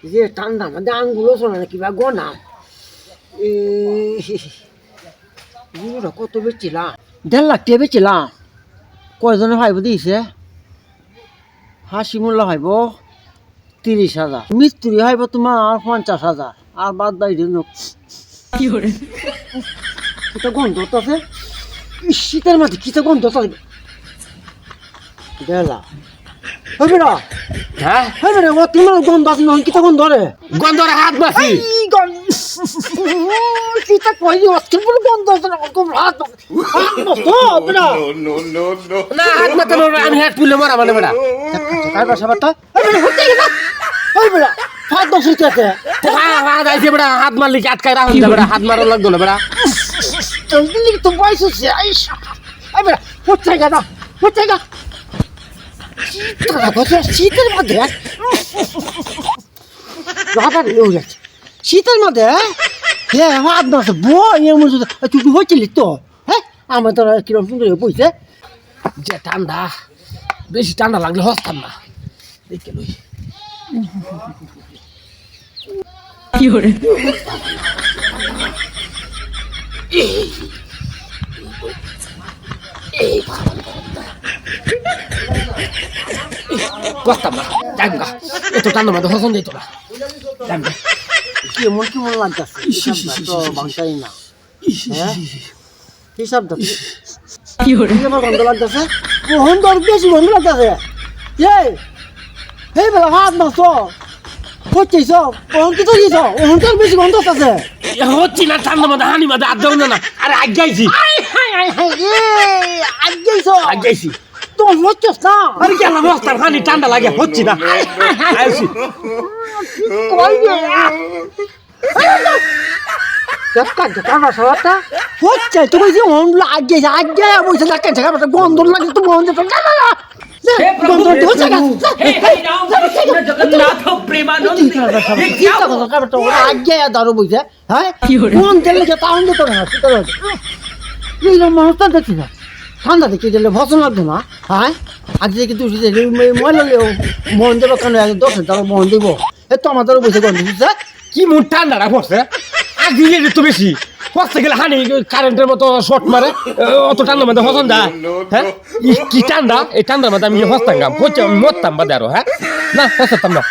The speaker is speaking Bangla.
যে ঠান্ডা মধ্যে আঙ্গুলো চলে না কিবা গনাম এগুলো কত বেচছিলাম 1.5 লাখ টাকা বেচছিলাম কয়জনে ভাইব দিয়েছে হাসি মূল্য ভাইব 30,000 মিস্ত্রি ভাইব তোমার 50,000 আর বাদ বাই দিন কি করে কিতা গন্ধ আছে শীতের মাঝে কিতা গন্ধ আছে দেলা হবে না হ্যাঁ হবে না ও তোমার গন্ধ আছে না কিতা গন্ধ রে গন্ধরে হাত বাসি কিতা কই আজকে পুরো গন্ধ আছে না কোন হাত নষ্ট হবে না না হাত মাথা আমি হাত তুলে মারা মানে বেটা কার বাসা বাতা ওই বেটা হাত বসে আছে হাত আইছে বেটা হাত মারলি আটকায় রাখুন বেটা হাত মারা লাগতো না বেটা জলদি তো বয়স হচ্ছে আইসা এই বেটা হচ্ছে গা শীতের মধ্যে শীতের মধ্যে হ্যাঁ হাত মাসে বই তুই হচ্ছিলি তো হ্যাঁ আমার তো কিরম সুন্দর বইছে যে ঠান্ডা বেশি ঠান্ডা লাগলে হস্তাম না দেখে লই কি করে বসতাম না যাই গা এত ঠান্ডা মধ্যে হসন যেত না কেমন লাগতেছে বাংটাই না হিসাব কি করে আমার গন্ধ লাগতেছে গন্ধ বেশি গন্ধ লাগতেছে এই বেলা হাত মাছ হচ্ছিস ওহন কি তো দিছ ওহন তো বেশি গন্ধ আছে হচ্ছি না ঠান্ডা মধ্যে হানি মধ্যে আর দেব না আরে আজ্ঞাইছি আজ্ঞাইছি তোর হচ্ছিস না আরে কেন বসতাম হানি ঠান্ডা লাগে হচ্ছি না আইছি হচ্ছে তুমি যে আগে বসে থাকেন গন্ধ লাগে তো গন্ধ আগে দারু বইছে হ্যাঁ কোন তেলে তাহলে যেত না এইরকম মানুষটা দেখছি না ঠান্ডা দেখে দিলে ভসন লাগতো না হ্যাঁ আজ থেকে তুই ময়লা মন দেবো কেন 10 টাকা মন দেবো এ তো আমাদের বসে গন্ধ বুঝছে কি মন ঠান্ডাটা পড়ছে আর দিলে তো বেশি পড়তে গেলে হানি কারেন্টের মতো শর্ট মারে অত ঠান্ডার মধ্যে হসন দা হ্যাঁ কি ঠান্ডা এই ঠান্ডার মধ্যে আমি হস্তাম গাম হচ্ছে আমি মরতাম বাদে আরো হ্যাঁ না হস্তাম না